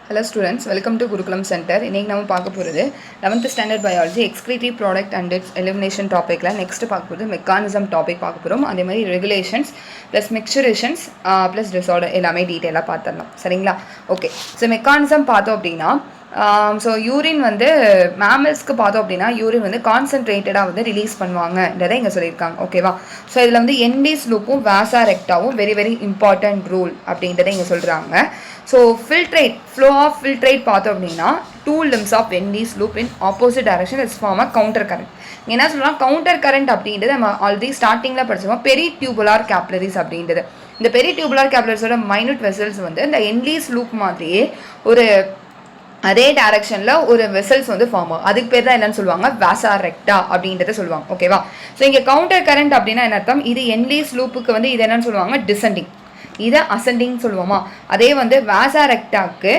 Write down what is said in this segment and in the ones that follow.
Hello students, welcome to Gurukulam Center. இன்னைக்கு நம்ம பார்க்க போகிறது 11th standard biology excretory product and its elimination topicல next பார்க்க போகிறது mechanism topic பார்க்க போகிறோம். அதே மாதிரி regulations plus mixturations plus disorder எல்லாமே டீட்டெயிலாக பார்த்துடலாம். சரிங்களா? ஓகே, ஸோ mechanism பார்த்தோம் அப்படின்னா ஸோ யூரின் வந்து மேமல்ஸ்க்கு பார்த்தோம் அப்படின்னா யூரின் வந்து கான்சன்ட்ரேட்டடாக வந்து ரிலீஸ் பண்ணுவாங்கன்றதை இங்கே சொல்லியிருக்காங்க. ஓகேவா? ஸோ இதில் வந்து என்டிஸ் லூப்பும் Vesa ரெக்டாவும் very very important rule அப்படின்றத இங்கே சொல்கிறாங்க. ஸோ ஃப்ளோ ஆஃப் ஃபில்ட்ரேட் பார்த்தோம் அப்படின்னா 2 limbs of Henle's loop in opposite direction is form a counter current. என்ன சொல்கிறோம்? கவுண்டர் கரண்ட் அப்படின்றது நம்ம ஆல்ரெடி ஸ்டார்டிங்கில் படிச்சிருக்கோம், பெரி டியூபுலார் கேப்லரிஸ் அப்படின்றது. இந்த பெரி டியூபுலார் கேப்லரிஸோட மைனூட் வெசல்ஸ் வந்து இந்த என்டிஸ் லூப் மாதிரியே ஒரு அதே டைரக்ஷனில் ஒரு வெசல்ஸ் வந்து ஃபார்ம் ஆகும். அதுக்கு பேர் தான் என்னன்னு சொல்லுவாங்க, வேசா ரெக்டா அப்படின்றத சொல்லுவாங்க. ஓகேவா? ஸோ இங்கே கவுண்டர் கரண்ட் அப்படின்னா என்ன அர்த்தம்? இது என்லீஸ் லூப்புக்கு வந்து இது என்னன்னு சொல்லுவாங்க, டிசெண்டிங். இதை அசெண்டிங் சொல்லுவோமா? அதே வந்து வேசா ரெக்டாக்கு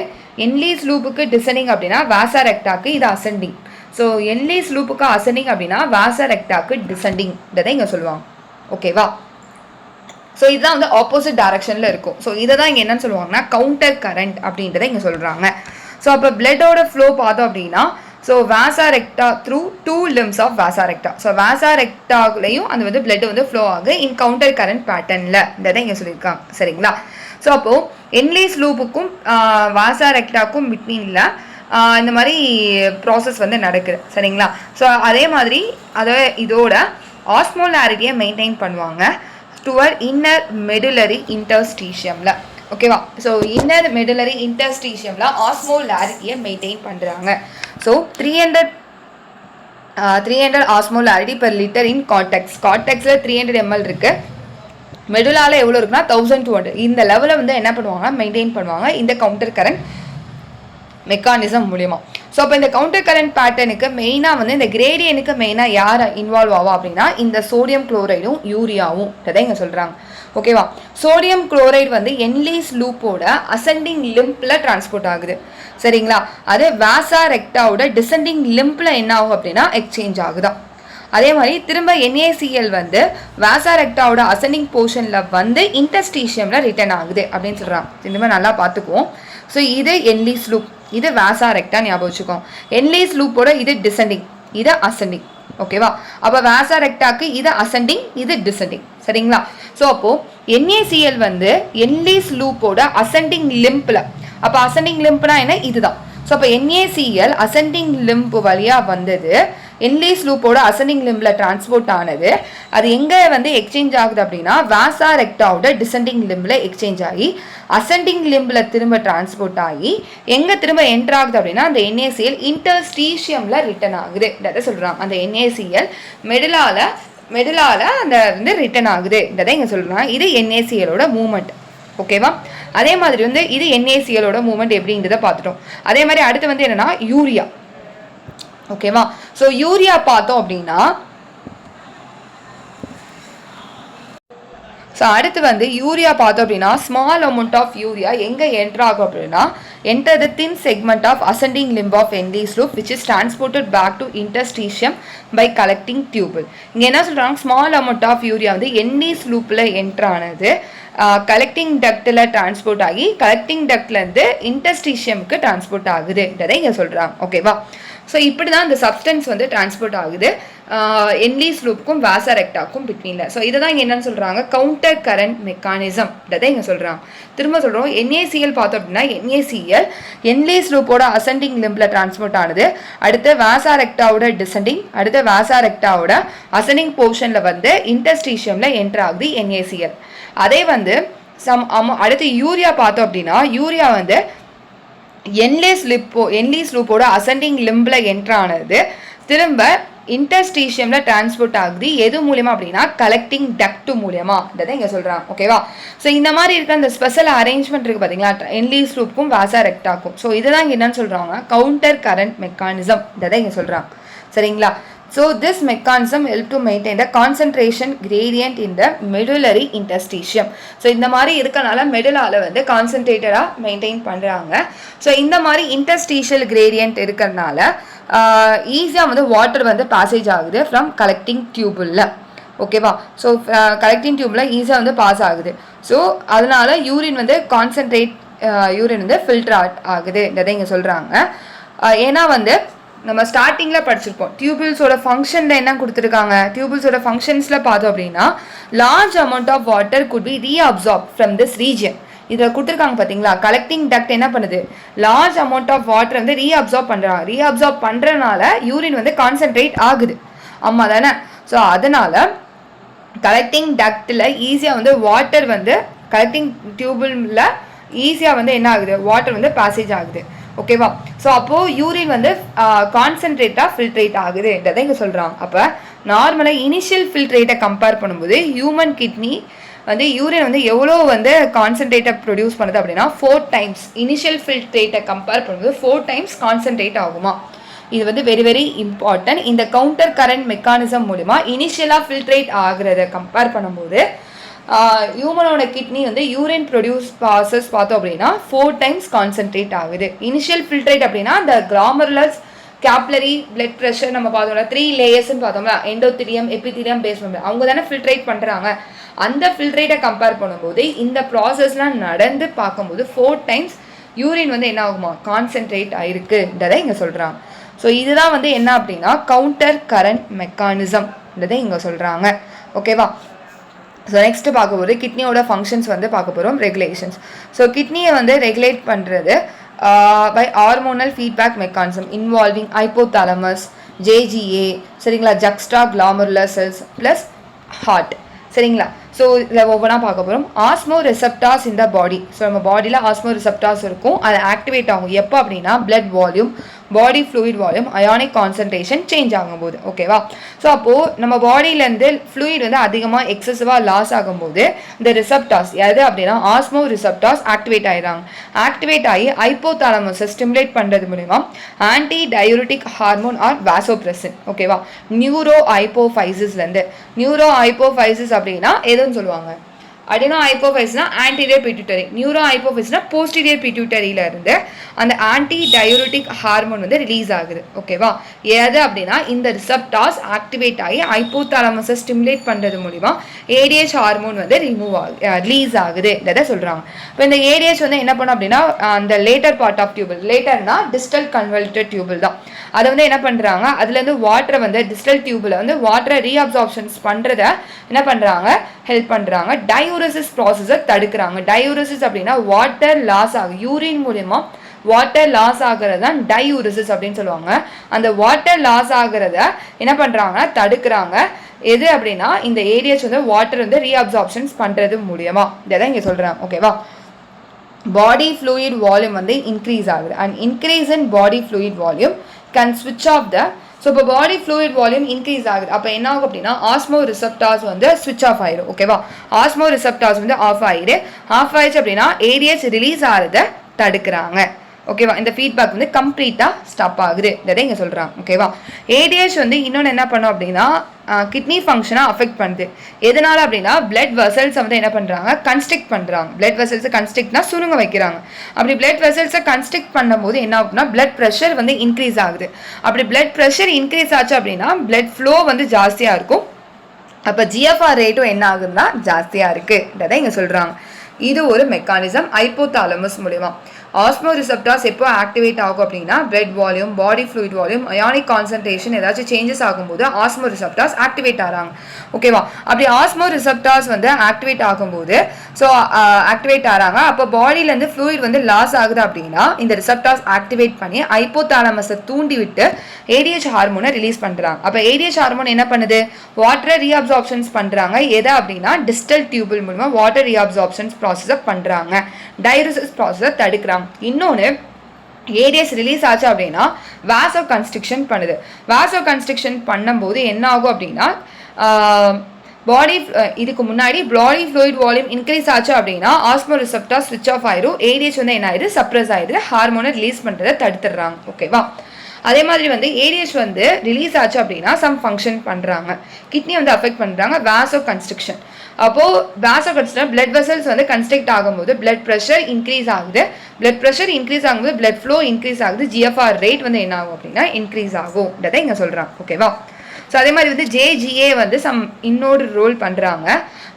என்லீஸ் லூப்புக்கு டிசெண்டிங் அப்படின்னா வேசா ரெக்டாக்கு இது அசெண்டிங். ஸோ என்லீஸ் லூப்புக்கு அசெண்டிங் அப்படின்னா வேசா ரெக்டாக்கு டிசெண்டிங்ன்றதை இங்கே சொல்லுவாங்க. ஓகேவா? ஸோ இதுதான் வந்து ஆப்போசிட் டைரக்ஷனில் இருக்கும். ஸோ இதை தான் இங்கே என்னன்னு சொல்லுவாங்கன்னா கவுண்டர் கரண்ட் அப்படின்றத இங்கே சொல்கிறாங்க. ஸோ அப்போ பிளட்டோட ஃப்ளோ பார்த்தோம் அப்படின்னா so vasa recta through 2 limbs of vasa recta. So vasa ரெக்டாலையும் அந்த வந்து பிளட் வந்து ஃப்ளோ ஆகுது இன் கவுண்டர் கரண்ட் பேட்டர்னில் இதை இங்கே சொல்லியிருக்காங்க. சரிங்களா? ஸோ அப்போது என்லீஸ் லூப்புக்கும் வேசா ரெக்டாக்கும் பிட்வீனில் இந்த மாதிரி ப்ராசஸ் வந்து நடக்குது. சரிங்களா? ஸோ அதே மாதிரி இதோட ஆஸ்மோலாரிட்டியை மெயின்டைன் பண்ணுவாங்க டுவர் இன்னர் மெடுலரி இன்டர்ஸ்டீஷியமில். ஓகேவா? ஸோ இன்னர் மெடுலரி இன்டர்ஸ்டீஷியமில் ஆஸ்மோலாரிட்டியை மெயின்டைன் பண்ணுறாங்க. So 300 osmolarity per litre in கார்டெக்ஸில் 300 ml இருக்குது. மெடுலாவில் எவ்வளோ இருக்குன்னா 1200. இந்த லெவலில் வந்து என்ன பண்ணுவாங்க, மெயின்டைன் பண்ணுவாங்க இந்த கவுண்டர் கரண்ட் மெக்கானிசம் மூலியமாக. ஸோ அப்போ இந்த கவுண்டர் கரண்ட் பேட்டர்னுக்கு மெயினாக வந்து இந்த கிரேடியனுக்கு மெயினாக யார் இன்வால்வ் ஆகும் அப்படின்னா இந்த சோடியம் குளோரைடும் யூரியாவும் அதை இங்கே சொல்கிறாங்க. ஓகேவா? சோடியம் குளோரைடு வந்து என்லீஸ் லூப்போட அசெண்டிங் லிம்பில் டிரான்ஸ்போர்ட் ஆகுது. சரிங்களா? அது வேசா ரெக்டாவோட டிசெண்டிங் லிம்பில் என்ன ஆகும் அப்படின்னா எக்ஸ்சேஞ்ச் ஆகுதா. அதே மாதிரி திரும்ப NaCl வந்து வேசா ரெக்டாவோட அசெண்டிங் போர்ஷனில் வந்து இன்டர்ஸ்டீஷியமில் ரிட்டர்ன் ஆகுது அப்படின்னு சொல்கிறாங்க. இந்த மாதிரி நல்லா பார்த்துக்குவோம். ஸோ இது என்லீஸ் லூப், இது வேசா ரெக்டா ஞாபகம் வச்சுக்கோம். என்லீஸ் லூப்போட இது டிசெண்டிங், இது அசெண்டிங். ஓகேவா? அப்போ வேசா ரெக்டாக்கு இது அசெண்டிங், இது டிசெண்டிங். சரிங்களா? ஸோ அப்போது NaCl வந்து என்லீஸ் லூப்போட அசெண்டிங் லிம்பில், அப்போ அசெண்டிங் லிம்ப்னா என்ன, இதுதான். ஸோ அப்போ NaCl அசெண்டிங் லிம்ப் வழியாக வந்தது என்லீஸ் லூப்போட அசெண்டிங் லிம்பில் டிரான்ஸ்போர்ட் ஆனது. அது எங்கே வந்து எக்ஸ்சேஞ்ச் ஆகுது அப்படின்னா வேசா ரெக்டாவோட டிசெண்டிங் லிம்பில் எக்ஸ்சேஞ்ச் ஆகி அசெண்டிங் லிம்பில் திரும்ப டிரான்ஸ்போர்ட் ஆகி எங்கே திரும்ப என்ட்ரு ஆகுது அப்படின்னா அந்த NaCl இன்டர்ஸ்டீஷியமில் ரிட்டர்ன் ஆகுது அதை சொல்கிறாங்க. அந்த NaCl மெடுலால அந்த வந்து ரிட்டர்ன் ஆகுதுன்றதை இங்கே சொல்கிறாங்க. இது NaClோட மூமெண்ட். ஓகேவா? அதே மாதிரி வந்து இது NaClோட மூமெண்ட் எப்படின்றத பார்த்துட்டோம். அதே மாதிரி அடுத்து வந்து என்னன்னா யூரியா. ஓகேவா? ஸோ யூரியா பார்த்தோம் அப்படின்னா ஸோ அடுத்து வந்து யூரியா பார்த்தோம் அப்படின்னா ஸ்மால் அமௌண்ட் ஆஃப் யூரியா எங்கே என்ட்ரு ஆகும் அப்படின்னா enter the thin segment of ascending limb of Henle's loop which is transported back to interstitium by collecting tubule. இங்கே என்ன சொல்கிறாங்க, ஸ்மால் அமௌண்ட் ஆஃப் யூரியா வந்து என்லீஸ் லூப்பில் என்ட்ரு ஆனது கலெக்டிங் டக்டில் டிரான்ஸ்போர்ட் ஆகி கலெக்டிங் டக்ட்லேருந்து இன்டர்ஸ்டீஷியமுக்கு டிரான்ஸ்போர்ட் ஆகுதுன்றதை இங்கே சொல்கிறாங்க. ஓகேவா? ஸோ இப்படி தான் இந்த சப்ஸ்டன்ஸ் வந்து டிரான்ஸ்போர்ட் ஆகுது என்லீஸ் லூப்புக்கும் வேசா ரெக்டாக்கும் பிட்வீனில். ஸோ இதை தான் இங்கே என்னன்னு சொல்கிறாங்க, கவுண்டர் கரண்ட் மெக்கானிசம் இதை இங்கே சொல்கிறாங்க. திரும்ப சொல்கிறோம், NaCl பார்த்தோம் அப்படின்னா NaCl என்லீஸ் லூப்போட அசெண்டிங் லிம்பில் டிரான்ஸ்போர்ட் ஆனது, அடுத்து வேசா ரெக்டாவோட டிசெண்டிங், அடுத்து வேசா ரெக்டாவோட அசெண்டிங் போர்ஷனில் வந்து இன்டர்ஸ்டீஷியமில் என்ட்ரு ஆகுது NaCl. அதே வந்து அடுத்து யூரியா பார்த்தோம் அப்படின்னா யூரியா வந்து என்லீஸ் லூப்போட அசெண்டிங் லிம்பில் என்ட்ரு ஆனது திரும்ப இன்டர்ஸ்டீஷியமில் டிரான்ஸ்போர்ட் ஆகுது. எது மூலியமா அப்படின்னா கலெக்டிங் டக்ட் மூலியமா இதை இங்கே சொல்கிறாங்க. ஓகேவா? ஸோ இந்த மாதிரி இருக்க அந்த ஸ்பெஷல் அரேஞ்ச்மெண்ட் இருக்குது பார்த்தீங்களா என்லீஸ் லூப்புக்கும் வேசா ரெக்டாக்கும். ஸோ இதுதான் இங்கே என்னன்னு சொல்கிறாங்க, கவுண்டர் கரண்ட் மெக்கானிசம் இதை இங்கே சொல்கிறாங்க. சரிங்களா? So this mechanism help to maintain the concentration gradient in the medullary interstitium. So இந்த மாதிரி இருக்கனால மெடுலால வந்து கான்சென்ட்ரேட்டடா மெயின்டைன் பண்றாங்க. ஸோ இந்த மாதிரி இன்டர்ஸ்டீஷியல் கிரேடியன்ட் இருக்கிறதுனால ஈஸியாக வந்து வாட்டர் வந்து பாசேஜ் ஆகுது ஃப்ரம் கலெக்டிங் டியூபில். ஓகேவா? ஸோ கலெக்டிங் டியூபில் ஈஸியாக வந்து பாஸ் ஆகுது. ஸோ அதனால யூரின் வந்து கான்சென்ட்ரேட் யூரின் வந்து ஃபில்டர் ஆகுதுன்றதை இங்கே சொல்கிறாங்க. ஏன்னா வந்து நம்ம ஸ்டார்டிங்கில் படிச்சிருப்போம் டியூபிள்ஸோட ஃபங்க்ஷனில் என்ன கொடுத்துருக்காங்க, டியூபிள்ஸோட ஃபங்க்ஷன்ஸில் பார்த்தோம் அப்படின்னா large amount of water could be reabsorb from this region. இதில் கொடுத்துருக்காங்க பார்த்தீங்களா, கலெக்டிங் டக்ட் என்ன பண்ணுது, லார்ஜ் அமௌண்ட் ஆஃப் வாட்டர் வந்து ரீஅப்சார்ப் பண்ணுறாங்க. ரீஅப்சார்ப் பண்ணுறதுனால யூரின் வந்து கான்சென்ட்ரேட் ஆகுது, ஆமாம் தானே. ஸோ அதனால் கலெக்டிங் டக்டில் ஈஸியாக வந்து வாட்டர் வந்து கலெக்டிங் டியூபிளில் ஈஸியாக வந்து என்ன ஆகுது, வாட்டர் வந்து பாசேஜ் ஆகுது. ஓகேவா. ஸோ அப்போது யூரின் வந்து கான்சென்ட்ரேட்டாக ஃபில்ட்ரேட் ஆகுதுன்றதை இங்கே சொல்கிறாங்க. அப்போ நார்மலாக இனிஷியல் ஃபில்ட்ரேட்டை கம்பேர் பண்ணும்போது ஹியூமன் கிட்னி வந்து யூரின் வந்து எவ்வளோ வந்து கான்சென்ட்ரேட்டை ப்ரொடியூஸ் பண்ணுது அப்படின்னா 4 times. இனிஷியல் ஃபில்ட்ரேட்டை கம்பேர் பண்ணும்போது 4 times கான்சென்ட்ரேட் ஆகுமா. இது வந்து வெரி வெரி இம்பார்ட்டன்ட். இந்த கவுண்டர் கரண்ட் மெக்கானிசம் மூலிமா இனிஷியலாக ஃபில்ட்ரேட் ஆகுறத கம்பேர் பண்ணும்போது ஹியூமனோட கிட்னி வந்து யூரின் ப்ரொடியூஸ் ப்ராசஸ் பார்த்தோம் அப்படின்னா 4 times கான்சென்ட்ரேட் ஆகுது. இனிஷியல் ஃபில்ட்ரேட் அப்படின்னா அந்த கிளாமருலஸ் கேப்லரி பிளட் ப்ரெஷர் நம்ம பார்த்தோம்ல 3 லேயர்ஸ்ன்னு பார்த்தோம்ல, எண்டோத்திலியம் எபித்திலியம் பேஸ்மெண்ட், அவங்க தானே ஃபில்ட்ரேட் பண்ணுறாங்க. அந்த ஃபில்ட்ரேட்டை கம்பேர் பண்ணும்போது இந்த ப்ராசஸ்லாம் நடந்து பார்க்கும்போது 4 times யூரின் வந்து என்ன ஆகுமா, கான்சென்ட்ரேட் ஆயிருக்குன்றதை இங்கே சொல்கிறாங்க. ஸோ இதுதான் வந்து என்ன அப்படின்னா கவுண்டர் கரண்ட் மெக்கானிசம்ன்றதை இங்கே சொல்கிறாங்க. ஓகேவா. ஸோ நெக்ஸ்ட்டு பார்க்க போது கிட்னியோட ஃபங்க்ஷன்ஸ் வந்து பார்க்க போகிறோம், ரெகுலேஷன்ஸ். ஸோ கிட்னியை வந்து ரெகுலேட் பண்ணுறது by hormonal feedback mechanism involving hypothalamus, JGA, சரிங்களா, juxta glomerular cells plus heart, சரிங்களா. ஸோ இதில் ஒவ்வொன்றா பார்க்க போகிறோம். ஆஸ்மோ ரிசெப்டார்ஸ் இந்த பாடி. ஸோ நம்ம பாடியில் ஆஸ்மோ ரிசெப்டார்ஸ் இருக்கும், அது ஆக்டிவேட் ஆகும் எப்போ அப்படின்னா blood volume, body fluid volume, ionic concentration change ஆகும்போது. ஓகேவா. ஸோ அப்போது நம்ம பாடியிலேருந்து ஃப்ளூயிட் வந்து அதிகமாக எக்ஸசிவாக லாஸ் ஆகும்போது இந்த ரிசெப்டார்ஸ் எது அப்படின்னா ஆஸ்மோ ரிசெப்டார்ஸ் ஆக்டிவேட் ஆகிடுறாங்க. ஆக்டிவேட் ஆகி ஹைப்போதாலமஸை ஸ்டிமுலேட் பண்ணுறது மூலிமா anti diuretic hormone R vasopressin. ஓகேவா. நியூரோ ஹைப்போஃபைசிஸ்லேருந்து நியூரோ ஹைப்போஃபைசிஸ் அப்படின்னா எதுன்னு சொல்லுவாங்க, அடினோ ஹைப்போஃபைஸ்னா ஆன்டீரியர் பிட்யூட்டரி, நியூரோ ஹைப்போஃபைஸ்னா போஸ்டீரியர் பிட்யூட்டரியில இருந்து அந்த ஆன்டி டயூரிட்டிக் ஹார்மோன் வந்து ரிலீஸ் ஆகுது. ஓகேவா. எது அப்படின்னா இந்த ரிசெப்டார்ஸ் ஆக்டிவேட் ஆகி ஹைப்போதாலமஸை ஸ்டிமுலேட் பண்ணுறது மூலிமா ஏடிஹெச் ஹார்மோன் வந்து ரிலீஸ் ஆகுதுன்றதை சொல்கிறாங்க. இப்போ இந்த ஏடிஹெச் வந்து என்ன பண்ணும் அப்படின்னா அந்த லேட்டர் பார்ட் ஆஃப் டியூபிள், லேட்டர்னா டிஸ்டல் கன்வல்டட் டியூபிள் தான், அதை வந்து என்ன பண்ணுறாங்க, அதுலேருந்து வாட்டரை வந்து டிஸ்டல் டியூபில் வந்து வாட்டரை ரீஅப்சார்ப்ஷன்ஸ் பண்ணுறத என்ன பண்ணுறாங்க, ஹெல்ப் பண்ணுறாங்க. டயூரசிஸ் ப்ராசஸை தடுக்கிறாங்க. டயூரசிஸ் அப்படின்னா வாட்டர் லாஸ் ஆகும், யூரின் மூலமா வாட்டர் லாஸ் ஆகிறது தான் டயூரசிஸ் அப்படின்னு சொல்லுவாங்க. அந்த வாட்டர் லாஸ் ஆகிறத என்ன பண்ணுறாங்கன்னா தடுக்கிறாங்க. எது அப்படின்னா இந்த ஏடிஹெச் வந்து வாட்டர் வந்து ரீஅப்சார்ப்ஷன்ஸ் பண்ணுறது மூலியமா, இதை தான் இங்கே சொல்கிறாங்க. ஓகேவா. பாடி ஃப்ளூயிட் வால்யூம் வந்து இன்க்ரீஸ் ஆகுது and increase in body fluid volume can ஸ்விட்ச் ஆஃப் த. ஸோ இப்போ பாடி ஃப்ளூயிட் வால்யூம் இன்க்ரீஸ் ஆகுது, அப்போ என்ன ஆகும் அப்படின்னா ஆஸ்மோ ரிசெப்டார்ஸ் வந்து ஸ்விட்ச் ஆஃப் ஆயிடும். ஓகேவா. ஆஸ்மோ ரிசெப்டார்ஸ் வந்து ஆஃப் ஆயிடுச்சு அப்படின்னா ஏடிஹெச் ரிலீஸ் ஆகிறத தடுக்கிறாங்க. ஓகேவா. இந்த ஃபீட்பேக் வந்து கம்ப்ளீட்டாக ஸ்டாப் ஆகுதுன்றதை இங்கே சொல்கிறாங்க. ஓகேவா. ஏடிஹெச் வந்து இன்னொன்று என்ன பண்ணும் அப்படின்னா கிட்னி ஃபங்க்ஷனை அஃபெக்ட் பண்ணுது. எதனால் அப்படின்னா பிளட் வெசல்ஸை வந்து என்ன பண்ணுறாங்க, கன்ஸ்ட்ரிக்ட் பண்ணுறாங்க. பிளட் வெசல்ஸை கன்ஸ்ட்ரிக்ட்னா சுருங்க வைக்கிறாங்க. அப்படி பிளட் வெசல்ஸை கன்ஸ்ட்ரிக்ட் பண்ணும்போது என்ன ஆகுதுன்னா பிளட் ப்ரெஷர் வந்து இன்க்ரீஸ் ஆகுது. அப்படி பிளட் ப்ரெஷர் இன்க்ரீஸ் ஆச்சு அப்படின்னா பிளட் ஃப்ளோ வந்து ஜாஸ்தியாக இருக்கும். அப்போ ஜிஎஃப்ஆர் ரேட்டும் என்ன ஆகுதுன்னா ஜாஸ்தியாக இருக்குன்றதை இங்கே சொல்கிறாங்க. இது ஒரு மெக்கானிசம் ஹைப்போதாலமஸ் மூலிமா. ஆஸ்மோ ரிசெப்டார்ஸ் எப்போ ஆக்டிவேட் ஆகும் அப்படின்னா blood volume, body fluid volume, ionic concentration ஏதாச்சும் சேஞ்சஸ் ஆகும்போது ஆஸ்மோ ரிசெப்டார்ஸ் ஆக்டிவேட் ஆகிறாங்க. ஓகேவா. அப்படி ஆஸ்மோ ரிசெப்டார்ஸ் வந்து ஆக்டிவேட் ஆகும்போது ஆக்டிவேட் ஆகிறாங்க. அப்போ பாடியிலேருந்து ஃப்ளூயிட் வந்து லாஸ் ஆகுது அப்படின்னா இந்த ரிசெப்டார்ஸ் ஆக்டிவேட் பண்ணி ஹைப்போதாலமஸை தூண்டி விட்டு ஏடிஹெச் ஹார்மோனை ரிலீஸ் பண்ணுறாங்க. அப்போ ஏடிஹெச் ஹார்மோன் என்ன பண்ணுது, வாட்டரை ரீஅப்சார்ப்ஷன்ஸ் பண்ணுறாங்க. எதை அப்படின்னா டிஸ்டல் டியூபிள் மூலமா வாட்டர் ரீஅப்சார்ப்ஷன்ஸ் ப்ராசஸை பண்ணுறாங்க. டயூரசிஸ் ப்ராசஸை தடுக்கிறாங்க. இன்னொன்று ஏடிஹெச் ரிலீஸ் ஆச்சு அப்படின்னா வாசோ கன்ஸ்ட்ரிக்ஷன் பண்ணுது. வாசோ கன்ஸ்ட்ரிக்ஷன் பண்ணும்போது என்ன ஆகும் அப்படின்னா பாடி இதுக்கு முன்னாடி பாடி ஃப்ளூயிட் வால்யூம் இன்க்ரீஸ் ஆச்சு அப்படின்னா ஆஸ்மோ ரிசெப்டார் ஸ்விட்ச் ஆஃப் ஆயிரும். ஏடிஹெச் வந்து என்ன ஆயிடுது, சப்ரஸ் ஆயிடுது, ஹார்மோனை ரிலீஸ் பண்ணுறதை தடுத்துடுறாங்க. ஓகேவா. அதே மாதிரி வந்து ஏடிஹெச் வந்து ரிலீஸ் ஆச்சு அப்படின்னா சம் ஃபங்க்ஷன் பண்ணுறாங்க, கிட்னி வந்து அஃபெக்ட் பண்ணுறாங்க. வாசோ கன்ஸ்ட்ரிக்ஷன், அப்போது வாசோ கன்ஸ்ட்ரிக்ஷன் பிளட் வெசல்ஸ் வந்து கன்ஸ்ட்ரிக்ட் ஆகும்போது பிளட் ப்ரெஷர் இன்க்ரீஸ் ஆகுது. பிளட் ப்ரெஷர் இன்க்ரீஸ் ஆகும்போது பிளட் ஃப்ளோ இன்க்ரீஸ் ஆகுது. ஜிஎஃப்ஆர் ரேட் வந்து என்ன ஆகும் அப்படின்னா இன்க்ரீஸ் ஆகும்ன்றதை இங்கே சொல்கிறாங்க. ஓகேவா. ஸோ அதே மாதிரி வந்து ஜேஜிஏ வந்து இன்னொரு ரோல் பண்ணுறாங்க.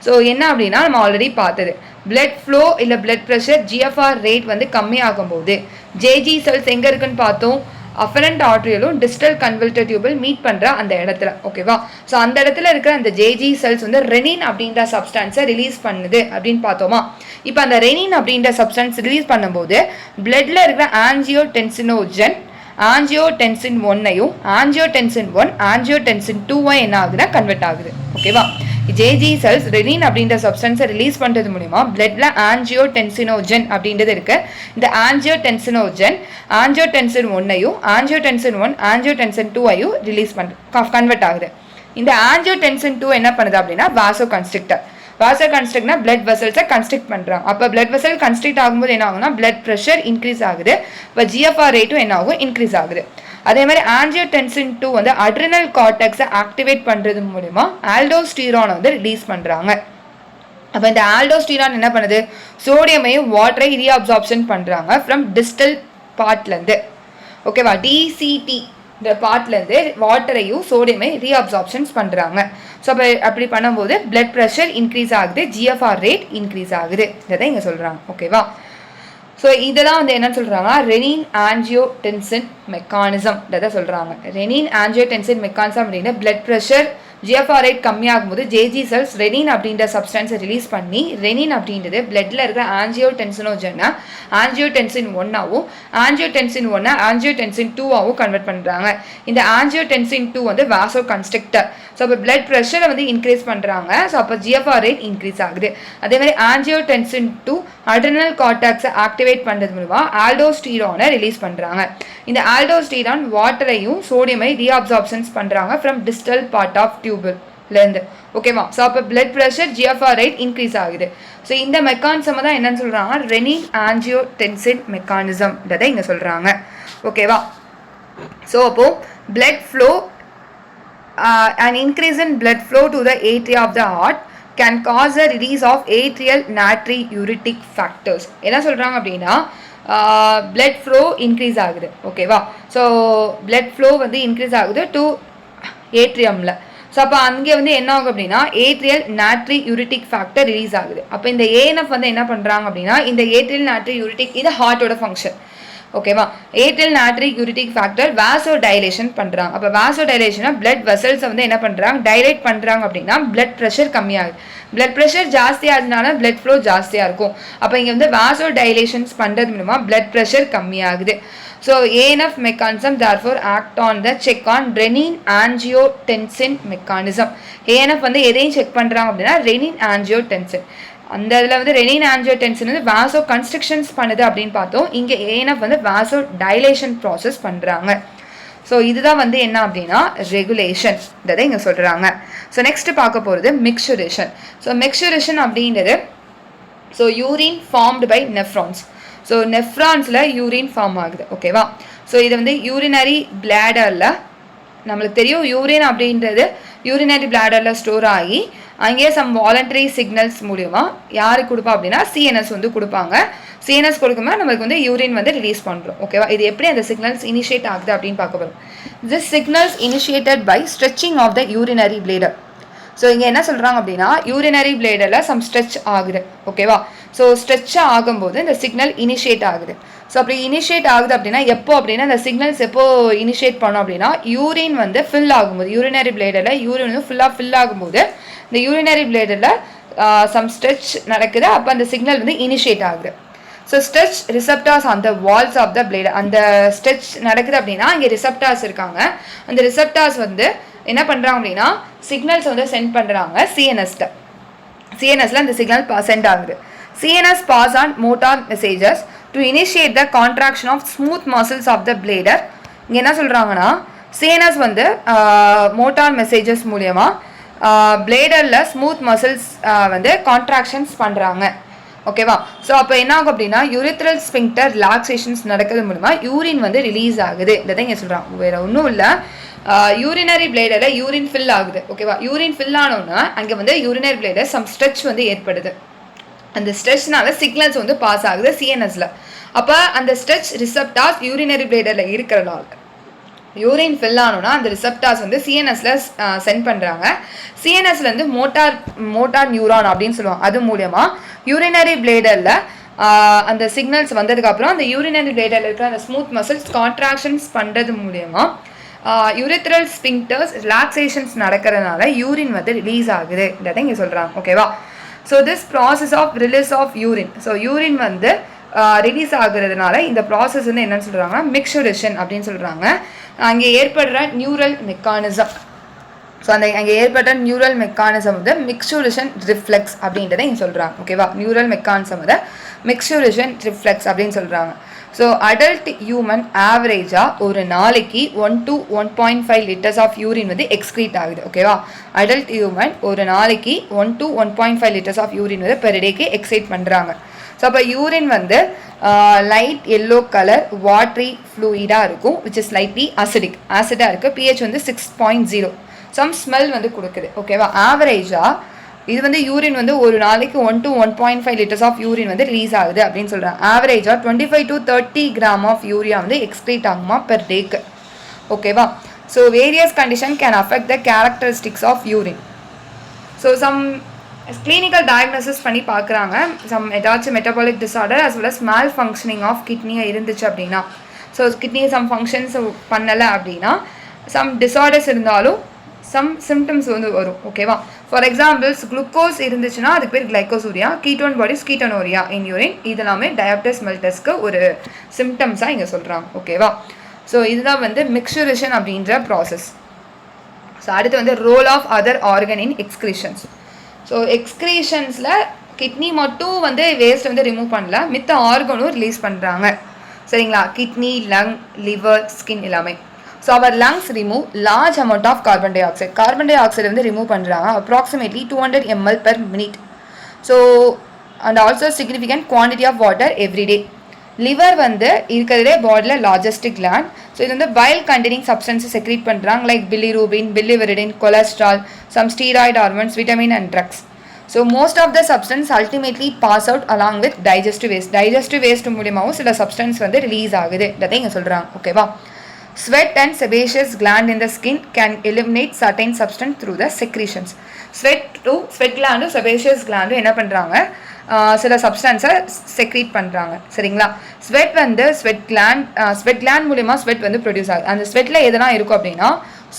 ஸோ என்ன அப்படின்னா நம்ம ஆல்ரெடி பார்த்தது பிளட் ஃப்ளோ இல்லை பிளட் ப்ரெஷர் ஜிஎஃப்ஆர் ரேட் வந்து கம்மியாகும்போது ஜேஜி செல்ஸ் எங்கே இருக்குன்னு பார்த்தோம், அஃபரண்ட் ஆர்ட்ரியலும் டிஸ்டல் கன்வல்டர் டியூபிள் மீட் பண்ணுற அந்த இடத்துல. ஓகேவா? ஸோ அந்த இடத்துல இருக்கிற அந்த ஜேஜி செல்ஸ் வந்து ரெனின் அப்படின்ற சப்ஸ்டன்ஸை ரிலீஸ் பண்ணுது அப்படின்னு பார்த்தோமா. இப்போ அந்த ரெனின் அப்படின்ற சப்ஸ்டன்ஸ் ரிலீஸ் பண்ணும்போது பிளட்ல இருக்கிற ஆஞ்சியோடென்சினோஜன் ஆஞ்சியோடென்சின் 1ஐயும் ஆஞ்சியோடென்சின் 1 ஆஞ்சியோடென்சின் 2 என்ன ஆகுதுன்னா கன்வெர்ட் ஆகுது. ஓகேவா? ஜேஜி செல்ஸ் ரெனின் அப்படின்ற சப்ஸ்டன்ஸை ரிலீஸ் பண்ணுறது மூலிமா பிளட்ல ஆஞ்சியோடென்சினோஜன் அப்படின்றது இருக்கு. இந்த ஆஞ்சியோடென்சினோஜன் ஆஞ்சியோடென்சின் 1ஐயும் ஆஞ்சியோடென்சின் 1 ஆஞ்சியோடென்சின் 2ஐயும் ரிலீஸ் கன்வெர்ட் ஆகுது. இந்த ஆஞ்சியோடென்சின் 2 என்ன பண்ணுது அப்படின்னா வாசோ கன்ஸ்ட்ரிக்டர். வாசோ கன்ஸ்ட்ரிக்ட்னா பிளட் வெசல்ஸை கன்ஸ்ட்ரிக்ட் பண்ணுறாங்க. அப்போ பிளட் வெசல் கன்ஸ்ட்ரிக்ட் ஆகும்போது என்ன ஆகும்னா பிளட் ப்ரெஷர் இன்க்ரீஸ் ஆகுது. இப்போ ஜிஎஃப்ஆர் ரேட்டும் என்ன ஆகும், இன்க்ரீஸ் ஆகுது. அதே மாதிரி ஆஞ்சியோடென்சின் 2 வந்து அட்ரினல் கார்டெக்ஸை ஆக்டிவேட் பண்ணுறது மூலிமா ஆல்டோஸ்டீரானை வந்து ரிலீஸ் பண்ணுறாங்க. அப்போ இந்த ஆல்டோஸ்டீரான் என்ன பண்ணுது, சோடியமையும் வாட்டரை ரீஅப்சார்ப்ஷன் பண்ணுறாங்க ஃப்ரம் டிஸ்டல் பார்ட்லேருந்து. ஓகேவா? டிசிடி இந்த பார்ட்லேருந்து வாட்டரையும் சோடியமையும் ரீஅப்சார்ப்ஷன்ஸ் பண்ணுறாங்க. ஸோ அப்படி பண்ணும்போது பிளட் ப்ரெஷர் இன்க்ரீஸ் ஆகுது, ஜிஎஃப்ஆர் ரேட் இன்க்ரீஸ் ஆகுது. இதை இங்கே சொல்கிறாங்க. ஓகேவா? ஸோ இதெல்லாம் வந்து என்ன சொல்கிறாங்க, ரெனின் ஆஞ்சியோடென்சின் மெக்கானிசம் இதை சொல்கிறாங்க. ரெனின் ஆஞ்சியோடென்சின் மெக்கானிசம் அப்படின்னா பிளட் ப்ரெஷர் ஜிஎஃப்ஆர் ரேட் கம்மியாகும்போது ஜேஜி செல்ஸ் ரெனின் அப்படின்ற சப்ஸ்டன்ஸை ரிலீஸ் பண்ணி ரெனின் அப்படின்றது பிளட்டில் இருக்கிற ஆஞ்சியோடென்சினோஜனை ஆஞ்சியோடென்சின் 1ஆகவும் ஆஞ்சியோடென்சின் 1 ஆஞ்சியோடென்சின் 2ஆகவும் கன்வெர்ட் பண்ணுறாங்க. இந்த ஆஞ்சியோடென்சின் 2 வந்து வாசோ கன்ஸ்ட்ரிக்டர். ஸோ அப்போ பிளட் ப்ரெஷரை வந்து இன்க்ரீஸ் பண்ணுறாங்க. ஸோ அப்போ ஜிஎஃப்ஆர் ரேட் இன்க்ரீஸ் ஆகுது. அதே மாதிரி ஆஞ்சியோடென்சின் 2 அட்ரினல் கார்டெக்ஸை ஆக்டிவேட் பண்ணுறது மூலமாக ஆல்டோஸ்டீரானை ரிலீஸ் பண்ணுறாங்க. இந்த ஆல்டோஸ்டீரான் வாட்டரையும் சோடியமை ரீஅப்சார்ப்ஷன்ஸ் பண்ணுறாங்க ஃப்ரம் டிஸ்டல் பார்ட் ஆஃப் டியூபிள்லேருந்து. ஓகேவா? ஸோ அப்போ blood pressure GFR rate increase ஆகுது. ஸோ இந்த மெக்கானிசம் தான் என்னன்னு சொல்கிறாங்க, ரெனின் ஆஞ்சியோடென்சின் மெக்கானிசம் இதை இங்கே சொல்கிறாங்க. ஓகேவா? ஸோ அப்போது blood flow an increase in blood flow to the atria of the heart can cause a release of atrial natriuretic factors. என்ன சொல்கிறாங்க அப்படின்னா blood flow increase ஆகுது. ஓகேவா? ஸோ blood flow வந்து increase ஆகுது to atriumல. ஸோ அப்போ அங்கே வந்து என்ன ஆகும் அப்படின்னா ஏட்ரியல் நாட்ரியூரிட்டிக் ஃபேக்டர் ரிலீஸ் ஆகுது. அப்போ இந்த ஏஎன்எஃப் வந்து என்ன பண்ணுறாங்க அப்படின்னா இந்த ஏட்ரியல் நாட்ரியூரிட்டிக் இது ஹார்ட்டோட ஃபங்க்ஷன். ஓகேவா? ஏட்ரியல் நாட்ரியூரிட்டிக் ஃபேக்டர் வாசோ டைலேஷன் பண்ணுறாங்க. அப்போ வாசோ டைலேஷனாக பிளட் வெசல்ஸை வந்து என்ன பண்ணுறாங்க, டைலேட் பண்ணுறாங்க அப்படின்னா பிளட் ப்ரெஷர் கம்மியாகுது. பிளட் ப்ரெஷர் ஜாஸ்தியாகிறதுனால பிளட் ஃப்ளோ ஜாஸ்தியாக இருக்கும். அப்போ இங்கே வந்து வாசோ டைலேஷன்ஸ் பண்ணுறது மூலமாக பிளட் ப்ரெஷர் கம்மியாகுது. So ANF mechanism therefore act on the check on renin angiotensin mechanism. ANF வந்து எதையும் செக் பண்ணுறாங்க அப்படின்னா renin angiotensin. அந்த இதில் வந்து ரெனின் ஆஞ்சியோடென்சின் வந்து வாசோ கன்ஸ்ட்ரக்ஷன்ஸ் பண்ணுது அப்படின்னு பார்த்தோம். இங்கே ஏஎன்எஃப் வந்து வாசோ டைலேஷன் ப்ராசஸ் பண்ணுறாங்க. ஸோ இதுதான் வந்து என்ன அப்படின்னா ரெகுலேஷன் இதை இங்கே சொல்கிறாங்க. ஸோ நெக்ஸ்ட் பார்க்க போகிறது மிக்சுரேஷன். ஸோ மிக்சுரேஷன் அப்படின்றது so urine formed by nephrons. So நெஃப்ரான்ஸில் யூரின் ஃபார்ம் ஆகுது. ஓகேவா? ஸோ இது வந்து யூரினரி பிளாடரில் நம்மளுக்கு தெரியும் யூரின் அப்படின்றது யூரினரி பிளாடரில் ஸ்டோர் ஆகி அங்கேயே சம் வாலண்டரி சிக்னல்ஸ் மூலிமா யாருக்கு கொடுப்பா அப்படின்னா சிஎன்எஸ் வந்து கொடுப்பாங்க. சிஎன்எஸ் கொடுக்கும்போது நம்மளுக்கு வந்து யூரின் வந்து ரிலீஸ் பண்ணுறோம். ஓகேவா? இது எப்படி அந்த சிக்னல்ஸ் இனிஷியேட் ஆகுது அப்படின்னு பார்க்க போகிறோம். This signals initiated by stretching of the urinary bladder. So இங்கே என்ன சொல்கிறாங்க அப்படின்னா யூரினரி பிளேடரில் சம் ஸ்ட்ரெச் ஆகுது. ஓகேவா? ஸோ ஸ்ட்ரெச் ஆகும்போது இந்த சிக்னல் இனிஷியேட் ஆகுது. ஸோ அப்படி இனிஷியேட் ஆகுது அப்படின்னா எப்போ அப்படின்னா இந்த சிக்னல்ஸ் எப்போ இனிஷியேட் பண்ணோம் அப்படின்னா யூரின் வந்து ஃபில் ஆகும்போது யூரினரி பிளேடரில் யூரின் வந்து ஃபுல்லாக ஃபில் ஆகும்போது இந்த யூரினரி பிளேடரில் சம் ஸ்ட்ரெச் நடக்குது. அப்போ அந்த சிக்னல் வந்து இனிஷியேட் ஆகுது. So stretch receptors on the Waals of the bladder. அந்த ஸ்ட்ரெச் நடக்குது அப்படின்னா இங்கே ரிசப்டார்ஸ் இருக்காங்க. அந்த ரிசப்டார்ஸ் வந்து என்ன பண்ணுறாங்க அப்படின்னா சிக்னல்ஸ் வந்து சென்ட் பண்ணுறாங்க சிஎன்எஸ்ல. சிஎன்எஸ்ல அந்த சிக்னல் சென்ட் ஆகுது. CNS pass on motor messages to initiate the contraction of smooth muscles of the bladder. இங்கே என்ன சொல்கிறாங்கன்னா சிஎன்எஸ் வந்து மோட்டார் மெசேஜஸ் மூலயமா பிளேடரில் ஸ்மூத் மசில்ஸ் வந்து கான்ட்ராக்ஷன்ஸ் பண்ணுறாங்க. ஓகேவா? ஸோ அப்போ என்ன ஆகும் அப்படின்னா யூரித்ரல் ஸ்பிங்டர் ரிலாக்ஸேஷன்ஸ் நடக்கிறது மூலமா யூரின் வந்து ரிலீஸ் ஆகுது. இதை இங்கே சொல்கிறாங்க. வேறு ஒன்றும் இல்லை, யூரினரி பிளேடரில் யூரின் ஃபில் ஆகுது. ஓகேவா? யூரின் ஃபில் ஆனோன்னா அங்கே வந்து யூரினரி பிளேடர் சம் ஸ்ட்ரெச் வந்து ஏற்படுது. அந்த ஸ்ட்ரெச்னால சிக்னல்ஸ் வந்து பாஸ் ஆகுது சிஎன்எஸ்ல. அப்போ அந்த ஸ்ட்ரெச் ரிசப்டார்ஸ் யூரினரி பிளேடரில் இருக்கிறனால யூரின் ஃபில் ஆனோன்னா அந்த ரிசப்டார்ஸ் வந்து சிஎன்எஸ்ல சென்ட் பண்ணுறாங்க. சிஎன்எஸ்லேருந்து மோட்டார் நியூரான் அப்படின்னு சொல்லுவாங்க. அது மூலயமா யூரினரி பிளேடரில் அந்த சிக்னல்ஸ் வந்ததுக்கப்புறம் அந்த யூரினரி பிளேடரில் இருக்கிற அந்த ஸ்மூத் மசில்ஸ் கான்ட்ராக்ஷன்ஸ் பண்ணுறது மூலயமா யூரித்ரல் ஸ்பிங்டர்ஸ் ரிலாக்ஸேஷன்ஸ் நடக்கிறதுனால யூரின் வந்து ரிலீஸ் ஆகுதுன்றதை இங்கே சொல்கிறாங்க. ஓகேவா? So this process of release of urine, so urine வந்து ரிலீஸ் ஆகுறதுனால இந்த ப்ராசஸ் வந்து என்னன்னு சொல்கிறாங்கன்னா மிக்சுரேஷன் அப்படின்னு சொல்கிறாங்க. அங்கே ஏற்படுற நியூரல் மெக்கானிசம், ஸோ அங்கே ஏற்பட்ட நியூரல் மெக்கானிசம் வந்து மிக்சுரேஷன் ரிஃப்ளெக்ஸ் அப்படின்றத இங்கே சொல்கிறாங்க. ஓகேவா? நியூரல் மெக்கானிசம் வந்து மிக்சுரேஷன் ரிஃப்ளெக்ஸ் அப்படின்னு சொல்கிறாங்க. ஸோ அடல்ட் ஹியூமன் ஆவரேஜாக ஒரு நாளைக்கு 1 to 1.5 லிட்டர்ஸ் ஆஃப் யூரின் வந்து எக்ஸ்க்ரீட் ஆகுது. ஓகேவா? அடல்ட் ஹியூமன் ஒரு நாளைக்கு 1 to 1.5 லிட்டர்ஸ் ஆஃப் யூரின் வந்து பெர் டேக்கு எக்ஸைட் பண்ணுறாங்க. ஸோ அப்போ யூரின் வந்து லைட் எல்லோ கலர் வாட்ரி ஃப்ளூயிடாக இருக்கும், விச் இஸ் லைட்லி ஆசிடாக இருக்குது. பிஹெச் வந்து 6.0. சம் ஸ்மெல் வந்து கொடுக்குது. ஓகேவா? ஆவரேஜாக இது வந்து யூரின் வந்து ஒரு நாளைக்கு 1 to 1.5 லிட்டர்ஸ் ஆஃப் யூரின் வந்து ரிலீஸ் ஆகுது அப்படின்னு சொல்கிறாங்க. ஆவரேஜாக 25 to 30 கிராம் ஆஃப் யூரியா வந்து எக்ஸ்க்ரீட் ஆகுமா பெர் டேக்கு. ஓகேவா? So various condition can affect the characteristics of urine. So some clinical diagnosis பண்ணி பார்க்குறாங்க. ஏதாச்சும் metabolic disorder as well as malfunctioning of கிட்னியை இருந்துச்சு அப்படின்னா, ஸோ கிட்னி சம் ஃபங்க்ஷன்ஸ் பண்ணலை அப்படின்னா, சம் டிஸார்டர்ஸ் இருந்தாலும் சம் சிம்டம்ஸ் வந்து வரும். ஓகேவா? ஃபார் எக்ஸாம்பிள்ஸ் குளுக்கோஸ் இருந்துச்சுன்னா அதுக்கு பேர் கிளைக்கோசூரியா, கீட்டோன் பாடிஸ் கீட்டோனோரியா இன் யூரின். இதெல்லாமே டயாபிட்டிஸ் மெல்டஸ்க்கு ஒரு சிம்டம்ஸாக இங்கே சொல்கிறாங்க. ஓகேவா? ஸோ இதுதான் வந்து மிக்சுரேஷன் அப்படின்ற ப்ராசஸ். ஸோ அடுத்து வந்து role of other organ in excretions. So எக்ஸ்க்ரீஷன்ஸில் கிட்னி மட்டும் வந்து வேஸ்ட் வந்து ரிமூவ் பண்ணல, மித்த ஆர்கனும் ரிலீஸ் பண்ணுறாங்க. சரிங்களா? கிட்னி, லங், லிவர், ஸ்கின் எல்லாமே. So our lungs remove large amount of carbon dioxide. Carbon dioxide வந்து ரிமூவ் பண்ணுறாங்க approximately 200 ml per minute. So and also significant quantity of water everyday. Liver வந்து இருக்கிறதே பாடியில் largest gland. So இது வந்து bile containing சப்ஸ்டன்ஸை secrete பண்ணுறாங்க like bilirubin, biliverdin, cholesterol, some steroid hormones, vitamin and drugs. So most of the substance ultimately pass out along with digestive waste. Digestive waste மூலியமாகவும் சில substance வந்து release ஆகுதுன்றதை இங்கே சொல்கிறாங்க. ஓகேவா? Sweat and sebaceous gland in the skin can eliminate certain substance through the secretions. Sweat gland sebaceous gland என்ன பண்ணுறாங்க, சில சப்ஸ்டன்ஸை செக்ரீட் பண்ணுறாங்க. சரிங்களா? ஸ்வெட் வந்து ஸ்வெட் கிளாண்ட் மூலிமா ஸ்வெட் வந்து ப்ரொடியூஸ் ஆகுது. அந்த ஸ்வெட்டில் எதெல்லாம் இருக்கும் அப்படின்னா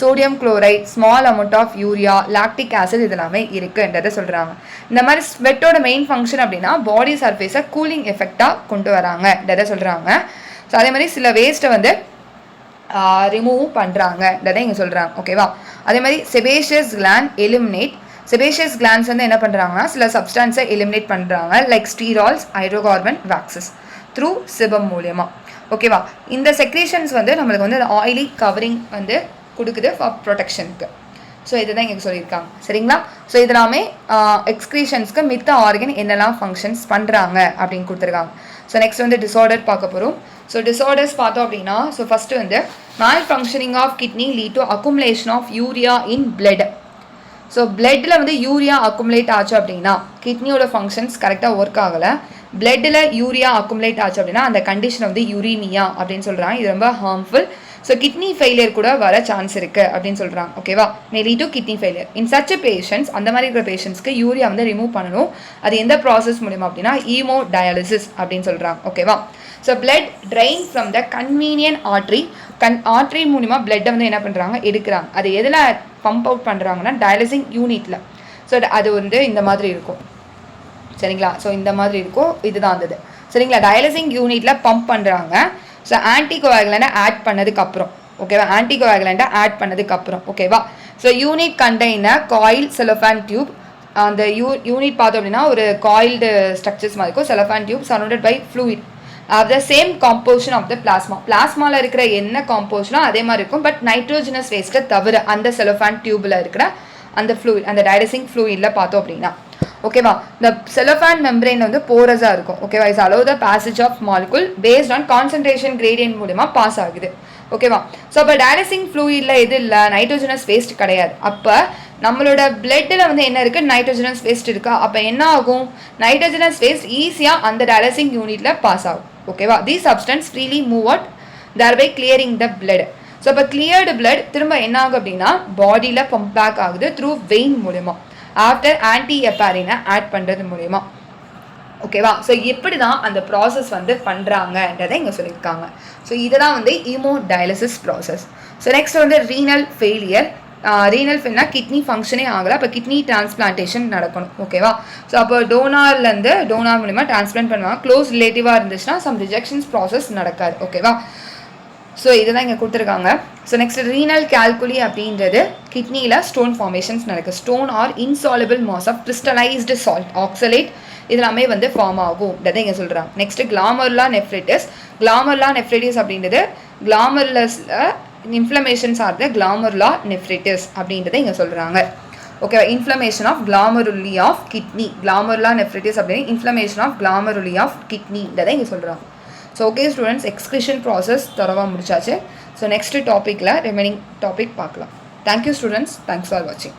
sodium chloride, small amount of urea, lactic acid இதெல்லாமே இருக்குன்றதை சொல்கிறாங்க. இந்த மாதிரி ஸ்வெட்டோட மெயின் ஃபங்க்ஷன் அப்படின்னா பாடி சர்ஃபேஸை கூலிங் எஃபெக்டாக கொண்டு வராங்கன்றதை சொல்கிறாங்க. ஸோ அதே மாதிரி சில வேஸ்ட்டை வந்து ரிமூவ் பண்ணுறாங்கன்றதை இங்கே சொல்கிறாங்க. ஓகேவா? அதே மாதிரி sebaceous gland eliminate. Sebaceous glands வந்து என்ன பண்ணுறாங்கன்னா சில சப்ஸ்டன்ஸை எலிமினேட் பண்ணுறாங்க லைக் ஸ்டீரால்ஸ், ஹைட்ரோகார்பன், வேக்சஸ் த்ரூ சிபம் மூலியமாக. ஓகேவா? இந்த செக்ரேஷன்ஸ் வந்து நம்மளுக்கு வந்து ஆயிலி கவரிங் வந்து கொடுக்குது ஃபார் ப்ரொடெக்ஷனுக்கு. ஸோ இதுதான் இங்கே சொல்லியிருக்காங்க. சரிங்களா? ஸோ இதெல்லாமே எக்ஸ்க்ரீஷன்ஸ்க்கு மித்த ஆர்கன் என்னெல்லாம் ஃபங்க்ஷன்ஸ் பண்ணுறாங்க அப்படின்னு கொடுத்துருக்காங்க. ஸோ நெக்ஸ்ட் வந்து டிஸார்டர் பார்க்க போகிறோம். ஸோ டிஸார்டர்ஸ் பார்த்தோம் அப்படின்னா, ஸோ ஃபஸ்ட்டு வந்து malfunctioning of kidney lead to accumulation of urea in blood. So பிளட்டில் வந்து யூரியா அக்குமுலேட் ஆச்சு அப்படின்னா கிட்னியோட ஃபங்க்ஷன்ஸ் கரெக்டாக ஒர்க் ஆகலை. பிளட்டில் யூரியா அக்குமுலேட் ஆச்சு அப்படின்னா அந்த கண்டிஷனை வந்து யூரீமியா அப்படின்னு சொல்கிறாங்க. இது ரொம்ப ஹார்ம்ஃபுல். ஸோ கிட்னி ஃபெயிலியர் கூட வர சான்ஸ் இருக்குது அப்படின்னு சொல்கிறாங்க. ஓகேவா? மே lead to kidney failure. In such patients, அந்த மாதிரி இருக்கிற பேஷண்ட்ஸ்க்கு யூரியா வந்து ரிமூவ் பண்ணணும். அது எந்த ப்ராசஸ் மூலிமா அப்படின்னா ஈமோ டயாலிசிஸ் அப்படின்னு சொல்கிறாங்க. ஓகேவா? So blood train from the convenient artery மூலிமா பிளட்டை வந்து என்ன பண்ணுறாங்க, எடுக்கிறாங்க. அது எதில் பம்ப் அவுட் பண்ணுறாங்கன்னா டயாலிசிங் யூனிட்டில். ஸோ அது வந்து இந்த மாதிரி இருக்கும். சரிங்களா? ஸோ இந்த மாதிரி இருக்கும். இதுதான் அந்த இது. சரிங்களா? டயாலிசிங் யூனிட்டில் பம்ப் பண்ணுறாங்க. ஸோ ஆன்டிகோஆகுலண்ட்டை ஆட் பண்ணதுக்கப்புறம், ஓகேவா? ஆன்டிகோஆகுலண்ட்டை ஆட் பண்ணதுக்கப்புறம், ஓகேவா? So unit container coil cellophane tube. அந்த யூனிட் பார்த்தோம் அப்படின்னா ஒரு காயில்டு ஸ்ட்ரக்சர்ஸ் மாதிரி இருக்கும். Cellophane tube surrounded by fluid of the same composition of the plasma. பிளாஸ்மாவில் இருக்கிற என்ன காம்போசிஷனோ அதே மாதிரி இருக்கும். பட் நைட்ரோஜனஸ் வேஸ்ட்டை தவிர அந்த செலோஃபான் டியூபில் இருக்கிற அந்த ஃப்ளூயிட், அந்த டயாலிசிங் ஃப்ளூயிடில் பார்த்தோம் அப்படின்னா, ஓகேவா? இந்த செலோஃபான் மெம்பரேன் வந்து போரஸாக இருக்கும். ஓகேவா? Is allow the passage of molecule based on concentration gradient மூலமா பாஸ் ஆகுது. ஓகேவா? ஸோ அப்போ டயாலிசிங் ஃப்ளூயிடில் எது இல்லை, நைட்ரோஜனஸ் வேஸ்ட் கிடையாது. அப்போ நம்மளோட பிளட்டில் வந்து என்ன இருக்குது, நைட்ரோஜனஸ் வேஸ்ட் இருக்கா. அப்போ என்ன ஆகும், நைட்ரோஜனஸ் வேஸ்ட் ஈஸியாக அந்த டயாலிசிங் யூனிட்டில் பாஸ் ஆகும். ஓகேவா? தி substance freely move out thereby clearing the blood. So இப்போ கிளியர்டு பிளட் திரும்ப என்ன ஆகும் அப்படின்னா பாடியில் பம்ப் பேக் ஆகுது த்ரூ வெயின் மூலயமா ஆஃப்டர் ஆன்டி ஹெப்பாரினை ஆட் பண்ணுறது மூலயமா. ஓகேவா? ஸோ எப்படி தான் அந்த ப்ராசஸ் வந்து பண்ணுறாங்கன்றதை இங்கே சொல்லியிருக்காங்க. ஸோ இதெல்லாம் வந்து ஹீமோடயாலிசிஸ் ப்ராசஸ். ஸோ நெக்ஸ்ட் வந்து ரீனல் ஃபெயிலியர். ரீனல் ஃபெயில்னா கிட்னி ஃபங்க்ஷனே ஆகலை, அப்போ கிட்னி டிரான்ஸ்பிளான்டேஷன் நடக்கணும். ஓகேவா? ஸோ அப்போ டோனார்லேருந்து டோனார் மூலிமா டிரான்ஸ்பிளான்ட் பண்ணுவாங்க. க்ளோஸ் ரிலேட்டிவாக இருந்துச்சுன்னா சம் ரிஜெக்ஷன்ஸ் ப்ராசஸ் நடக்காது. ஓகேவா? ஸோ இதெல்லாம் இங்கே கொடுத்துருக்காங்க. ஸோ நெக்ஸ்ட் ரீனல் கால்குலி அப்படின்றது கிட்னியில் ஸ்டோன் ஃபார்மேஷன்ஸ் நடக்குது. Stone are insoluble mass of crystallised salt oxalate இதெல்லாமே வந்து ஃபார்ம் ஆகும் இதை இங்கே சொல்கிறாங்க. Next glomerulonephritis. Glomerulonephritis அப்படின்றது கிளாமர்லஸில் inflammations are the glomerulonephritis அப்படின்றத இங்கே சொல்கிறாங்க. ஓகேவா? Inflammation of glomeruli of kidney. Glomerulonephritis அப்படின்னு இன்ஃப்ளமேஷன் ஆஃப் கிளாமருலி ஆஃப் கிட்னின்றதை இங்கே சொல்கிறாங்க. So okay students, excretion process தரவாக முடிச்சாச்சு. ஸோ நெக்ஸ்ட் டாப்பிக்கில் ரிமைனிங் டாபிக் பார்க்கலாம். தேங்க்யூ ஸ்டூடெண்ட்ஸ், தேங்க்ஸ் ஃபார் வாட்சிங்.